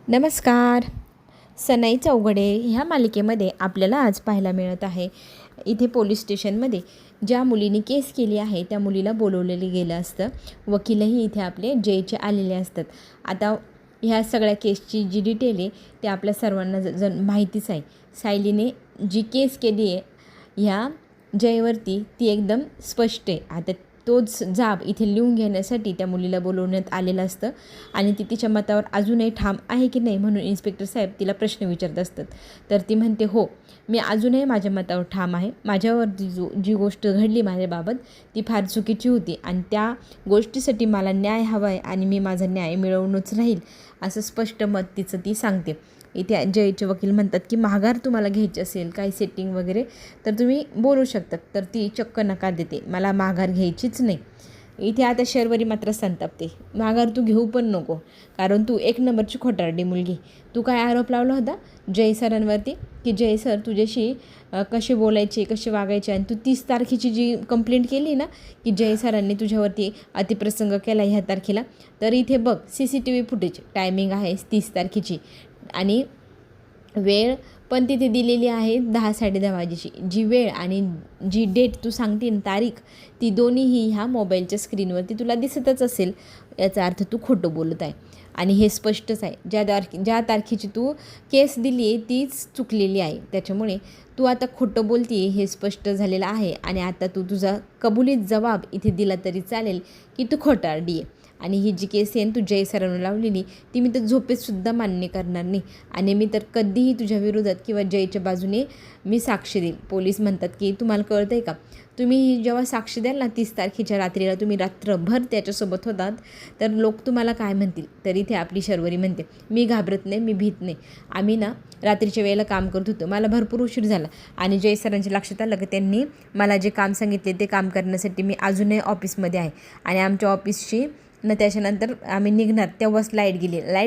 नमस्कार. सनई चौघडे ह्या मालिकेमध्ये आपल्याला आज पाहायला मिळत आहे, इथे पोलीस स्टेशनमध्ये ज्या मुलीने केस केली आहे त्या मुलीला बोलवलेलं गेलं असतं. वकीलही इथे आपले जयचे आलेले असतात. आता ह्या सगळ्या केसची जी डिटेल आहे ते आपल्या सर्वांना माहितीच आहे. सायलीने जी केस केली आहे ह्या जयवरती ती एकदम स्पष्ट आहे. आता तोच जाब इथे लिहून घेण्यासाठी त्या मुलीला बोलवण्यात आलेलं असतं आणि ती तिच्या मतावर अजूनही ठाम आहे की नाही म्हणून इन्स्पेक्टर साहेब तिला प्रश्न विचारत असतात. तर ती म्हणते, हो, मी अजूनही माझ्या मतावर ठाम आहे. माझ्यावर जी गोष्ट घडली माझ्याबाबत ती फार चुकीची होती आणि त्या गोष्टीसाठी मला न्याय हवा आहे आणि मी माझा न्याय मिळवूनच राहील, असं स्पष्ट मत तिचं ती सांगते. इथे जयचे वकील म्हणतात की माघार तुम्हाला घ्यायची असेल काही सेटिंग वगैरे तर तुम्ही बोलू शकतात. तर ती चक्क नकार देते, मला माघार घ्यायचीच नाही. इथे आता शर्वरी मात्र संतापते, माघार तू घेऊ पण नको, कारण तू एक नंबरची खोटारडी मुलगी. तू काय आरोप लावला होता जय सरांवरती की जय सर तुझ्याशी कसे बोलायचे कसे वागायचे, आणि तू 30 तारखेची जी कंप्लेंट केली ना की जय सरांनी तुझ्यावरती अतिप्रसंग केला ह्या तारखेला, तर इथे बघ CCTV फुटेज, टायमिंग आहे 30 तारखेची आणि वेळ पण तिथे दिलेली आहे 10-10:30 वाजेची. जी वेळ आणि जी डेट तू सांगते ना तारीख, ती दोन्हीही ह्या मोबाईलच्या स्क्रीनवरती तुला दिसतच असेल. याचा अर्थ तू खोटं बोलत आहे आणि हे स्पष्टच आहे. ज्या तारखेची तू केस दिली आहे तीच चुकलेली आहे. त्याच्यामुळे तू आता खोटं बोलते हे स्पष्ट झालेलं आहे आणि आता तू तुझा कबुलीत जबाब इथे दिला तरी चालेल की तू खोटारडी आहे. आणि ही जी केस आहे तू जय सरांना लावलेली ती मी तर झोपेतसुद्धा मान्य करणार नाही आणि मी तर कधीही तुझ्या विरोधात किंवा जयच्या बाजूने मी साक्ष देईल. पोलीस म्हणतात की तुम्हाला कळतं आहे का, तुम्ही जेव्हा साक्ष द्याल ना 30 तारखेच्या रात्रीला, तुम्ही रात्रभर त्याच्यासोबत होतात तर लोक तुम्हाला काय म्हणतील. तर इथे आपली शर्वरी म्हणते, मी घाबरत नाही, मी भीत नाही. आम्ही ना रात्रीच्या वेळेला काम करत होतो, मला भरपूर उशीर झाला आणि जय सरांच्या लक्षात आलं की त्यांनी मला जे काम सांगितले ते काम करण्यासाठी मी अजूनही ऑफिसमध्ये आहे आणि आमच्या ऑफिसची त्याच्यानंतर आम्ही निघणार तेव्हाच लाईट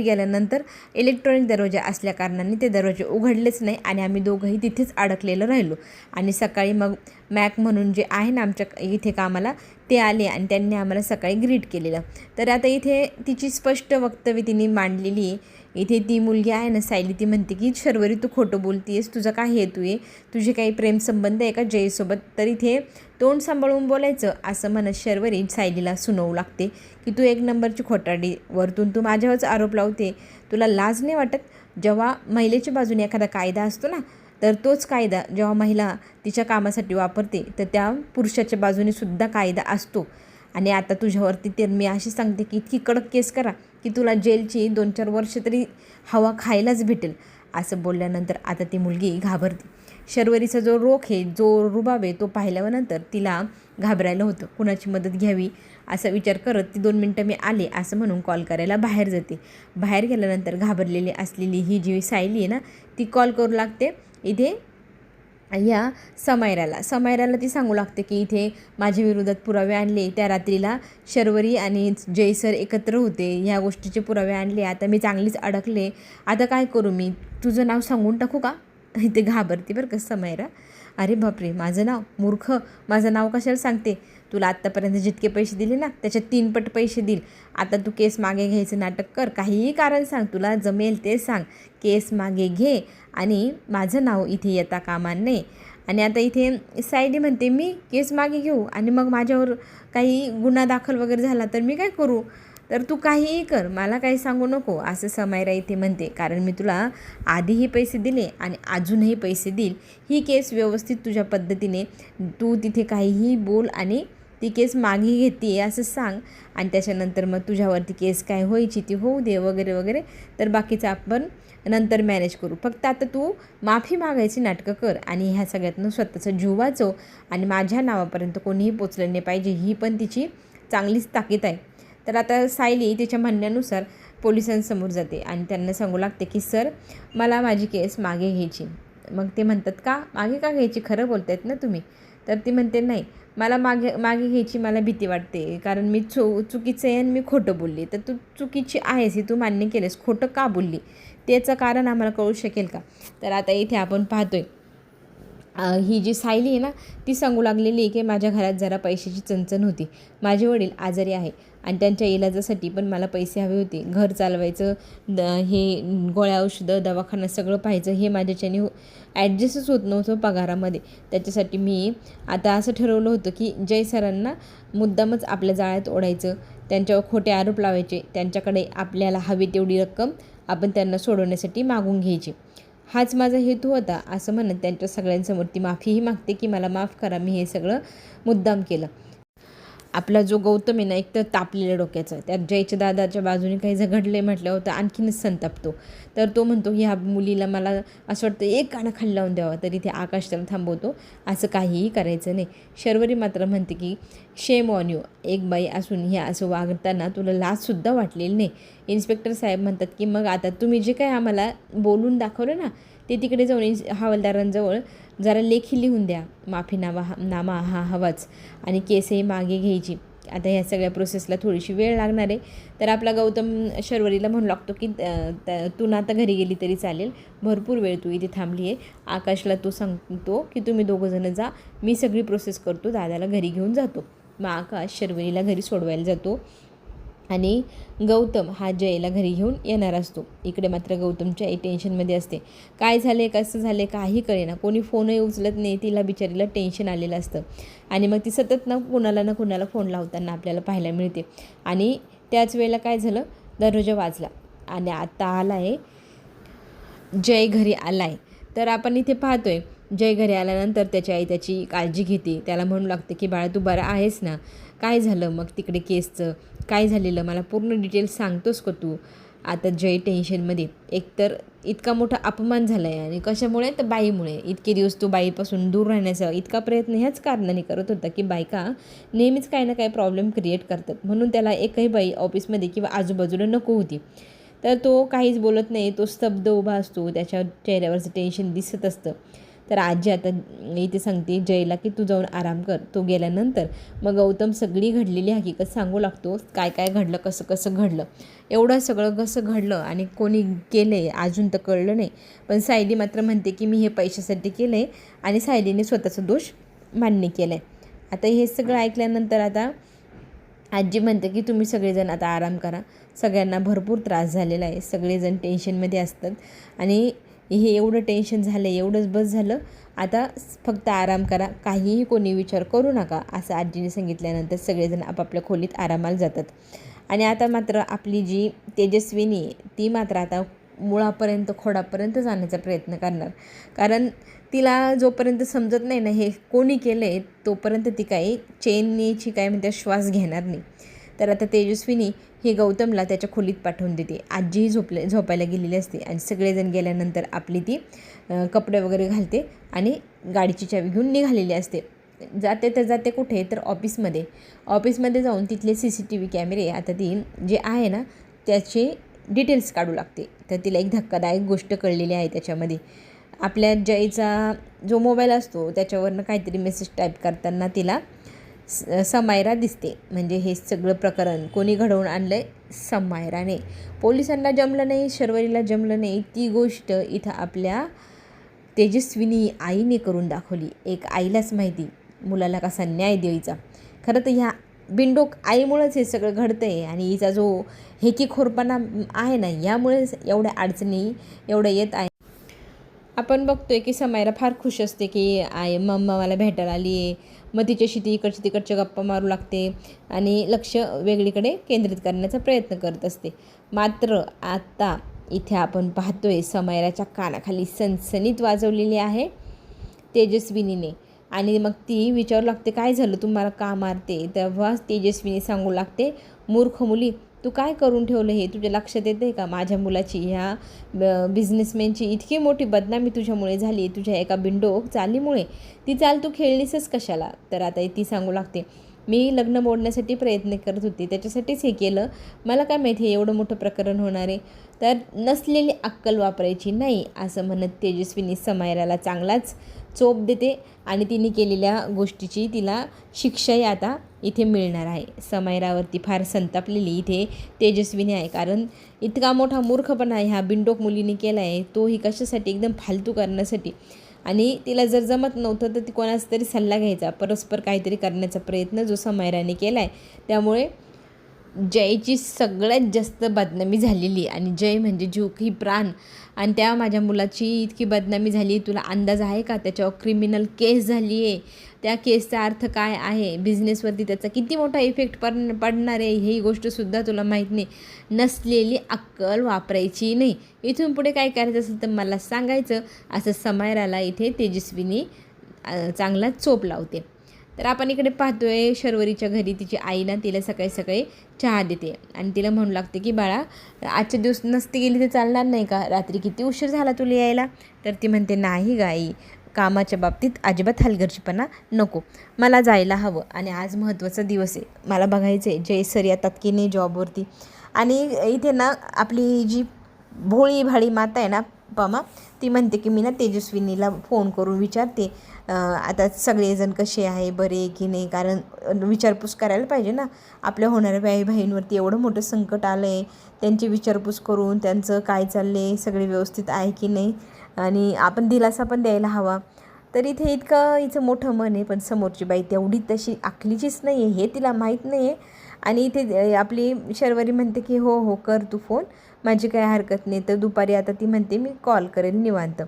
गेल्यानंतर इलेक्ट्रॉनिक दरवाजे असल्याकारणाने ते दरवाजे उघडलेच नाही आणि आम्ही दोघंही तिथेच अडकलेलं राहिलो. आणि सकाळी मग मॅक म्हणून जे आहे ना आमच्या इथे कामाला, ते आले आणि त्यांनी आम्हाला सकाळी ग्रीट केलेलं. तर आता इथे तिची स्पष्ट वक्तव्य तिने मांडलेली आहे. इथे ती मुलगी आहे ना सायली, ती म्हणते की शर्वरी तू खोटं बोलती आहेस, तुझा काय हेतू आहे, तुझे काही प्रेमसंबंध आहे का जयसोबत. तर इथे तोंड सांभाळून बोलायचं असं म्हणत शर्वरी सायलीला सुनवू लागते की तू एक नंबरची खोटारडी, वरतून तू माझ्यावरच आरोप लावते, तुला लाज नाही वाटत. जेव्हा महिलेच्या बाजूने एखादा कायदा असतो ना, तर तोच कायदा जेव्हा महिला तिच्या कामासाठी वापरते तर त्या पुरुषाच्या बाजूने सुद्धा कायदा असतो. आणि आता तुझ्यावरती तर मी अशी सांगते की इतकी कडक केस करा की तुला जेलची 2-4 वर्ष तरी हवा खायलाच भेटेल. असं बोलल्यानंतर आता ती मुलगी घाबरते. शर्वरीचा जो रोख आहे, जो रुबाब आहे, तो पाहिल्यानंतर तिला घाबरायला होतं. कुणाची मदत घ्यावी असा विचार करत ती 2 मिनटं मी आले असं म्हणून कॉल करायला बाहेर जाते. बाहेर गेल्यानंतर घाबरलेली असलेली ही जी सायली आहे ना, ती कॉल करू लागते इथे या समयराला ती सांगू लागते की इथे माझ्या विरोधात पुरावे आणले, त्या रात्रीला शर्वरी आणि जय सर एकत्र होते, ह्या गोष्टीचे पुरावे आणले, आता मी चांगलीच अडकले, आता काय करू, मी तुझं नाव सांगून टाकू का. इथे घाबरते बरं का समयरा. अरे बापरे, माझं नाव, मूर्ख, माझं नाव कशाला सांगते, तुला आत्तापर्यंत जितके पैसे दिले ना त्याच्यात 3 पट पैसे देईल. आता तू केस मागे घ्यायचं नाटक कर, काहीही कारण सांग, तुला जमेल ते सांग, केस मागे घे आणि माझं नाव इथे येता कामा नये. आणि आता इथे सायली म्हणते, मी केस मागे घेऊ आणि मग माझ्यावर काही गुन्हा दाखल वगैरे झाला तर मी काय करू, तर तू काहीही कर, मला काही सांगू नको, असं समयरा इथे म्हणते. कारण मी तुला आधीही पैसे दिले आणि अजूनही पैसे देईल. ही केस व्यवस्थित तुझ्या पद्धतीने तू तिथे काहीही बोल आणि ती केस मागे घेते असं सांग आणि त्याच्यानंतर मग तुझ्यावरती केस काय व्हायची ती होऊ दे वगैरे वगैरे, तर बाकीचं आपण नंतर मॅनेज करू. फक्त आता तू माफी मागायची नाटकं कर आणि ह्या सगळ्यातनं स्वतःचा जीव वाचव आणि माझ्या नावापर्यंत कोणीही पोचलं नाही पाहिजे, ही पण तिची चांगलीच ताकीद आहे. तर आता सायली तिच्या म्हणण्यानुसार पोलिसांसमोर जाते आणि त्यांना सांगू लागते की सर, मला माझी केस मागे घ्यायची. मग ते म्हणतात, का मागे का घ्यायची, खरं बोलतायत ना तुम्ही. तर ती म्हणते, नाही, मला मागे घ्यायची मला भीती वाटते, कारण मी चुकीचं आहे आणि मी खोटं बोलली. तर तू चुकीची आहेस हे तू मान्य केलेस, खोटं का बोलली त्याचं कारण आम्हाला कळू शकेल का. तर आता इथे आपण पाहतोय ही जी सायली आहे ना, ती सांगू लागलेली की माझ्या घरात जरा पैशाची चणचण होती, माझे वडील आजारी आहे आणि त्यांच्या इलाजासाठी पण मला पैसे हवे होते. घर चालवायचं, हे गोळ्या औषधं दवाखाना सगळं पाहायचं, हे माझ्याच्याने ॲडजस्टच होत नव्हतं पगारामध्ये. त्याच्यासाठी मी आता असं ठरवलं होतं की जय सरांना मुद्दामच आपल्या जाळ्यात ओढायचं, त्यांच्यावर खोटे आरोप लावायचे, त्यांच्याकडे आपल्याला हवी तेवढी रक्कम आपण त्यांना सोडवण्यासाठी मागून घ्यायची. हाच माझा हेतू होता. असं म्हणत त्यांच्या सगळ्यांसमोर ती माफीही मागते की मला माफ करा, मी हे सगळं मुद्दाम केलं. आपला जो गौतम आहे ना, एक तर तापलेल्या डोक्याचा, त्यात जयच्या दादाच्या बाजूने काही झगडले म्हटल्यावर तर आणखीनच संतापतो. तर तो म्हणतो ह्या मुलीला मला असं वाटतं एक काना खाली लावून द्यावा, तरी ते आकाश त्याला थांबवतो, असं काहीही करायचं नाही. शर्वरी मात्र म्हणते की शेम ऑन यू, एक बाई असून ह्या असं वागताना तुला लाजसुद्धा वाटलेली नाही. इन्स्पेक्टर साहेब म्हणतात की मग आता तुम्ही जे काय आम्हाला बोलून दाखवलं ना, ते तिकडे जाऊन हवालदारांजवळ जरा लेखी लिहून द्या, नामा हा हवाच, आणि केसही मागे घ्यायची. आता ह्या सगळ्या प्रोसेसला थोडीशी वेळ लागणार आहे. तर आपला गौतम शर्वरीला म्हणू लागतो की तू ना आता घरी गेली तरी चालेल, भरपूर वेळ तू इथे थांबली आहे. आकाशला तो सांगतो की तुम्ही दोघंजणं जा, मी सगळी प्रोसेस करतो, दादाला घरी घेऊन जातो. मग आकाश शर्वरीला घरी सोडवायला जातो आणि गौतम हा जयला घरी घेऊन येणार असतो. इकडे मात्र गौतमच्या टेन्शनमध्ये असते. काय झाले, कसं झाले, काही कळेना. कोणी फोनही उचलत नाही. तिला बिचारीला टेन्शन आलेलं असतं आणि मग ती सतत कुणाला फोन लावताना आपल्याला पाहायला मिळते. आणि त्याच वेळेला काय झालं, दरवाजा वाजला आणि आता आला आहे जय, घरी आला आहे. तर आपण इथे पाहतोय जय घरी आल्यानंतर त्याची आई त्याची काळजी घेते. त्याला म्हणू लागते की बाळा तू बरा आहेस ना, काय झालं मग तिकडे केसचं काय झालेलं, मला पूर्ण डिटेल्स सांगतोस का तू. आता जय टेन्शनमध्ये, एकतर इतका मोठा अपमान झाला आहे आणि कशामुळे तर बाईमुळे. इतके दिवस तो बाईपासून दूर राहण्याचा इतका प्रयत्न ह्याच कारणाने करत होता की बायका नेहमीच काही ना काही प्रॉब्लेम क्रिएट करतात, म्हणून त्याला एकही बाई ऑफिसमध्ये किंवा आजूबाजूला नको होती. तर तो काहीच बोलत नाही, तो स्तब्ध उभा असतो, त्याच्या चेहऱ्यावरचं टेन्शन दिसत असतं. तर आजी आता इथे सांगते जयला की तू जाऊन आराम कर. तो गेल्यानंतर मग गौतम सगळी घडलेली हकीकत सांगू लागतो, काय काय घडलं, कसं कसं घडलं, एवढं सगळं कसं घडलं आणि कोणी केलं आहे अजून तर कळलं नाही. पण सायली मात्र म्हणते की मी हे पैशासाठी केलं आहे आणि सायलीने स्वतःचा दोष मान्य केला आहे. आता हे सगळं ऐकल्यानंतर आता आजी म्हणते की तुम्ही सगळेजण आता आराम करा, सगळ्यांना भरपूर त्रास झालेला आहे, सगळेजण टेन्शनमध्ये असतात आणि हे एवढं टेन्शन झालं, एवढंच बस झालं, आता फक्त आराम करा, काहीही कोणी विचार करू नका, असं आजीने सांगितल्यानंतर सगळेजण आपापल्या खोलीत आरामाला जातात. आणि आता मात्र आपली जी तेजस्विनी ती मात्र आता मुळापर्यंत खोडापर्यंत जाण्याचा प्रयत्न करणार, कारण तिला जोपर्यंत समजत नाही ना हे कोणी केलं आहे तोपर्यंत ती काही चैनीची काय म्हणते श्वास घेणार नाही. तर आता तेजस्विनी हे गौतमला त्याच्या खोलीत पाठवून देते. आजीही झोपायला गेलेली असते आणि सगळेजण गेल्यानंतर आपली ती कपडे वगैरे घालते आणि गाडीची चावी घेऊन निघालेली असते. जाते कुठे तर ऑफिसमध्ये जाऊन तिथले CCTV कॅमेरे आता ती जे आहे ना त्याचे डिटेल्स काढू लागते. तर तिला एक धक्कादायक गोष्ट कळलेली आहे त्याच्यामध्ये. आपल्या जयचा जो मोबाईल असतो त्याच्यावरनं काहीतरी मेसेज टाईप करताना तिला समायरा दिसते. म्हणजे हे सगळं प्रकरण कोणी घडवून आणलं आहे, समायराने. पोलिसांना जमलं नाही, शर्वरीला जमलं नाही, ती गोष्ट इथं आपल्या तेजस्विनी आईने करून दाखवली. एक आईलाच माहिती मुलाला कसा न्याय द्यायचा. खरं तर ह्या बिंडोक आईमुळेच हे सगळं घडतं आहे आणि हिचा जो हेकीखोरपणा आहे ना यामुळेच एवढ्या अडचणी एवढं येत आहे. आपण बघतोय की समायरा फार खुश असते की मम्मा मला भेटायला आली आहे, मग तिच्याशी ती इकडच्या तिकडच्या गप्पा मारू लागते आणि लक्ष वेगळीकडे केंद्रित करण्याचा प्रयत्न करत असते. मात्र आता इथे आपण पाहतोय समायराच्या कानाखाली सनसनीत वाजवलेली आहे तेजस्विनीने आणि मग ती विचारू लागते काय झालं, तू मला का मारते. तेव्हा तेजस्विनी सांगू लागते, मूर्ख मुली तू काय करून ठेवलं हे तुझ्या लक्षात येतं आहे का. माझ्या मुलाची ह्या बिझनेसमॅनची इतकी मोठी बदनामी तुझ्यामुळे झाली, तुझ्या एका बिंडोक चालीमुळे. ती चाल तू खेळलीसच कशाला. तर आता ती सांगू लागते, मी लग्न मोडण्यासाठी प्रयत्न करत होते, त्याच्यासाठीच हे केलं, मला काय माहिती एवढं मोठं प्रकरण होणार आहे. तर नसलेली अक्कल वापरायची नाही असं म्हणत तेजस्विनी समायराला चांगलाच चोप देते आणि तिने केलेल्या गोष्टीची तिला शिक्षाही आता इथे मिळणार आहे. समायरावरती फार संतापलेली इथे तेजस्विनी आहे, कारण इतका मोठा मूर्खपणा ह्या बिंडोक मुलीने केला आहे, तोही कशासाठी, एकदम फालतू करण्यासाठी. आणि तिला जर जमत नव्हतं तर ती कोणाचा तरी सल्ला घ्यायचा, परस्पर काहीतरी करण्याचा प्रयत्न जो समायराने केला आहे. त्यामुळे जयची सगळ्यात जास्त बदनामी झालेली आणि जय म्हणजे जीव की प्राण. आणि त्या माझ्या मुलाची इतकी बदनामी झाली, तुला अंदाज आहे का? त्याच्यावर क्रिमिनल केस झाली आहे. त्या केसचा अर्थ काय आहे, बिझनेसवरती त्याचा किती मोठा इफेक्ट पडणार आहे, ही गोष्टसुद्धा तुला माहीत नाही. नसलेली अक्कल वापरायची नाही. इथून पुढे काय करायचं असेल तर मला सांगायचं, असं समायराला इथे तेजस्विनी चांगला चोप लावते. तर आपण इकडे पाहतोय शर्वरीच्या घरी तिची आई ना तिला सकाळी सकाळी चहा देते आणि तिला म्हणू लागते की बाळा, आजच्या दिवस नसती गेली तर चालणार नाही का? रात्री किती उशीर झाला तुला यायला? तर ती म्हणते नाही गाई, कामाच्या बाबतीत अजिबात हलगर्जीपणा नको, मला जायला हवं आणि आज महत्त्वाचा दिवस आहे, मला बघायचं आहे जय सर येतात की नाही जॉबवरती. आणि इथे ना आपली जी भोळी भाडी माता आहे ना पमा, ती म्हणते की मी ना तेजस्विनीला फोन करून विचारते आता सगळेजण कसे आहे, बरे की नाही, कारण विचारपूस करायला पाहिजे ना. आपल्या होणाऱ्या आई बहिणींवरती एवढं मोठं संकट आलं आहे, त्यांची विचारपूस करून त्यांचं काय चाललं आहे, सगळे व्यवस्थित आहे की नाही, आणि आपण दिलासा पण द्यायला हवा. तर इथे इतकं हिचं मोठं मन आहे, पण समोरची बाई तेवढी तशी आखलीचीच नाही आहे, हे तिला माहीत नाही आहे. आणि इथे आपली शर्वरी म्हणते की हो हो कर तू फोन, माझी काही हरकत नाही. तर दुपारी आता ती म्हणते मी कॉल करेल निवांत.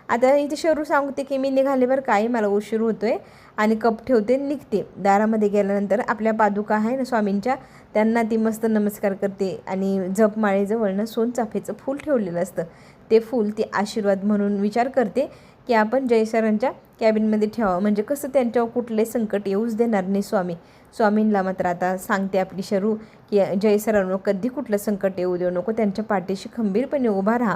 आता इथे शरू सांगते की मी निघाले बरं, काही मला उशीर होतो आहे, आणि कप ठेवते निघते. दारामध्ये गेल्यानंतर आपल्या पादुका आहे ना स्वामींच्या, त्यांना ती मस्त नमस्कार करते आणि जपमाळेजवळ सोनचाफेचं फूल ठेवलेलं असतं, ते फूल ती आशीर्वाद म्हणून विचार करते की आपण जयसरांच्या कॅबिनमध्ये ठेवावं, म्हणजे कसं त्यांच्यावर कुठले संकट येऊच देणार नाही स्वामी. स्वामींना मात्र आता सांगते आपली शरू की जयसरांनो कधी कुठलं संकट येऊ देऊ नको, त्यांच्या पाठीशी खंबीरपणे उभा राहा,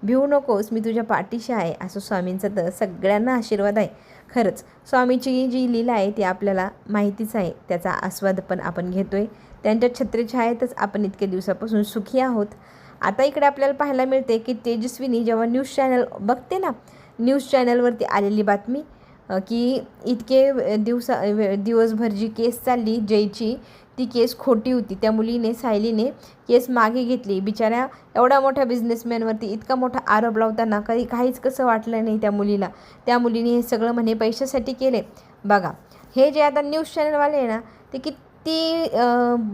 भिवू नकोस, मी तुझ्या पाठीशी आहे, असं स्वामींचा तर सगळ्यांना आशीर्वाद आहे. खरंच स्वामीची जी लीला आहे ती आपल्याला माहितीच आहे, त्याचा आस्वाद पण आपण घेतो आहे. त्यांच्या छत्रीछायेतच आपण इतके दिवसापासून सुखी आहोत. आता इकडे आपल्याला पाहायला मिळते की तेजस्विनी जेव्हा न्यूज चॅनल बघते ना, न्यूज चॅनलवरती आलेली बातमी की इतके दिवसभर जी केस चालली जयची, ती केस खोटी होती. त्या मुलीने, सायलीने केस मागे घेतली. बिचाऱ्या एवढ्या मोठ्या बिझनेसमॅनवरती इतका मोठा आरोप लावताना काहीच कसं वाटलं नाही त्या मुलीला. त्या मुलीने हे सगळं म्हणे पैशासाठी केले. बघा, हे जे आता न्यूज चॅनलवाले आहे ना, ते किती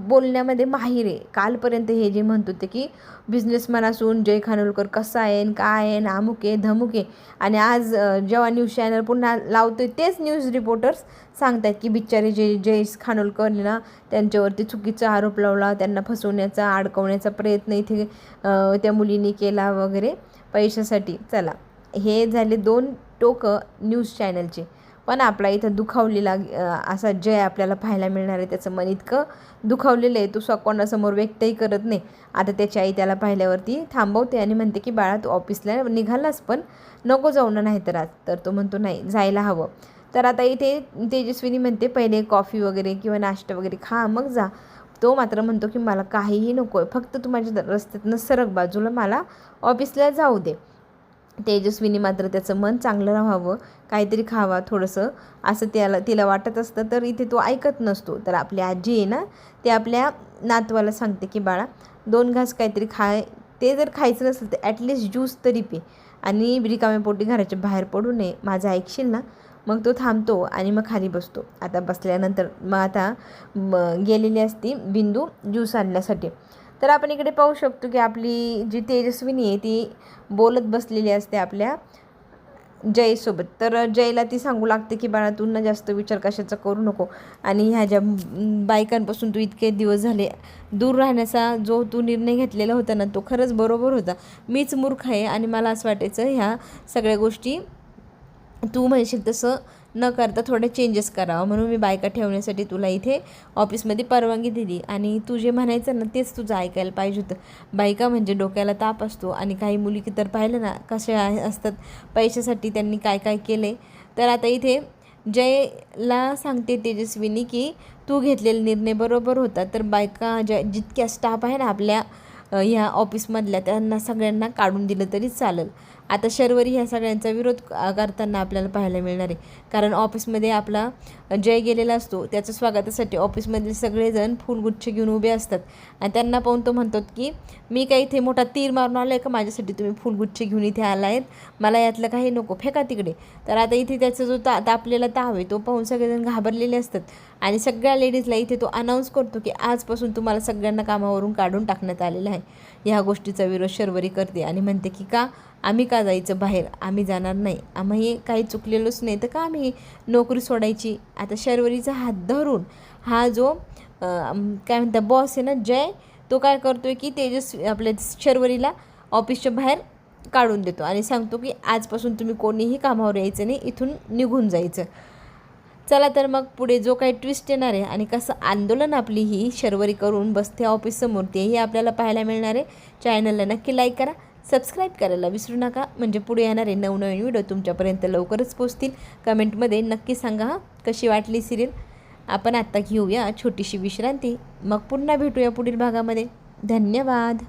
बोलण्यामध्ये माहीर आहे. कालपर्यंत हे जे म्हणत होते की बिझनेसमॅन असून जय खानोलकर कसा आहे आणि काय आहे ना, अमुक आहे धमुक आहे, आणि आज जेव्हा न्यूज चॅनल पुन्हा लावतोय तेच न्यूज रिपोर्टर्स सांगतात की बिचारे जय खानोलकरने ना त्यांच्यावरती चुकीचा आरोप लावला, त्यांना फसवण्याचा, अडकवण्याचा प्रयत्न इथे त्या मुलीने केला वगैरे पैशासाठी. चला, हे झाले दोन टोकं न्यूज चॅनलचे. पण आपला इथं दुखावलेला असा जय आपल्याला पाहायला मिळणार आहे. त्याचं मन इतकं दुखावलेलं आहे, तो कोणासमोर व्यक्तही करत नाही. आता त्याची आई त्याला पाहिल्यावरती थांबवते आणि म्हणते की बाळा तू ऑफिसला निघालास पण नको जाऊ ना नाहीतर आज. तर तो म्हणतो नाही जायला हवं. तर आता इथे तेजस्विनी म्हणते पहिले कॉफी वगैरे किंवा नाश्ता वगैरे खा मग जा. तो मात्र म्हणतो की मला काहीही नको आहे, फक्त तू माझ्या रस्त्यातनं सरक बाजूला, मला ऑफिसला जाऊ दे. तेजस्विनी मात्र त्याचं मन चांगलं राहावं, काहीतरी खावा थोडंसं असं तिला वाटत असतं, तर इथे तो ऐकत नसतो. तर आपली आजी आहे ना, ते आपल्या नातवाला सांगते की बाळा 2 घास काहीतरी खाय, ते जर खायचं नसेल तर ॲटलिस्ट ज्यूस तरी पे आणि रिकाम्या पोटी घराच्या बाहेर पडू नये, माझं ऐकशील ना. मग तो थांबतो आणि मग खाली बसतो. आता बसल्यानंतर मग आता गेलेली असती बिंदू ज्यूस आणण्यासाठी. तर आपण इकडे पाहू शकतो की आपली जी तेजस्विनी आहे ती बोलत बसलेली असते आपल्या जयसोबत. तर जयला ती सांगू लागते की बाळा तू ना जास्त विचार कशाचा करू नको, आणि ह्या ज्या बायकांपासून तू इतके दिवस झाले दूर राहण्याचा जो तू निर्णय घेतलेला होता ना, तो खरंच बरोबर होता. मीच मूर्ख आहे आणि मला असं वाटायचं ह्या सगळ्या गोष्टी तू म्हणशील तसं न करता थोडे चेंजेस करावं, म्हणून मी बायका ठेवण्यासाठी तुला इथे ऑफिसमध्ये परवानगी दिली. आणि तू जे म्हणायचं ना तेच तुझं ऐकायला पाहिजे होतं. बायका म्हणजे डोक्याला ताप असतो, आणि काही मुली तर पाहिलं ना कशा असतात, पैशासाठी त्यांनी काय काय केले. तर आता इथे जयला सांगते तेजस्विनी की तू घेतलेला निर्णय बरोबर होता. तर बायका जितक्या स्टाफ आहे ना आपल्या ह्या ऑफिसमधल्या त्यांना सगळ्यांना काढून दिलं तरी चालेल. आता शर्वरी ह्या सगळ्यांचा विरोध करताना आपल्याला पाहायला मिळणार आहे. कारण ऑफिसमध्ये आपला जय गेलेला असतो, त्याच्या स्वागतासाठी ऑफिसमधले सगळेजण फुलगुच्छ घेऊन उभे असतात आणि त्यांना पाहून तो म्हणतो की मी काही इथे मोठा तीर मारून आलो आहे का, माझ्यासाठी तुम्ही फुलगुच्छ घेऊन इथे आला आहेत, मला यातलं काही नको, फेका तिकडे. तर आता इथे त्याचा जो तापलेला ताव आहे तो पाहून सगळेजण घाबरलेले असतात आणि सगळ्या लेडीजला इथे तो अनाऊन्स करतो की आजपासून तुम्हाला सगळ्यांना कामावरून काढून टाकण्यात आलेलं आहे. ह्या गोष्टीचा विरोध शर्वरी करते आणि म्हणते की का आम्ही का जायचं बाहेर, आम्ही जाणार नाही, आम्ही काही चुकलेलोच नाही तर का आम्ही नोकरी सोडायची. आता शर्वरीचा हात धरून हा जो काय म्हणतात बॉस आहे ना जय, तो काय करतो आहे की तेजस्वी आपल्या शर्वरीला ऑफिसच्या बाहेर काढून देतो आणि सांगतो की आजपासून तुम्ही कोणीही कामावर यायचं नाही, इथून निघून जायचं. चला तर मग पुढे जो काही ट्विस्ट येणार आहे आणि कसं आंदोलन आपली ही शर्वरी करून बसते ऑफिससमोर तेही आपल्याला पाहायला मिळणार आहे. चॅनलला नक्की लाईक करा, सबस्क्राईब करायला विसरू नका, म्हणजे पुढे येणारे नवनवीन व्हिडिओ तुमच्यापर्यंत लवकरच पोहोचतील. कमेंटमध्ये नक्की सांगा कशी वाटली सिरियल. आपण आत्ता घेऊया छोटीशी विश्रांती, मग पुन्हा भेटूया पुढील भागामध्ये. धन्यवाद.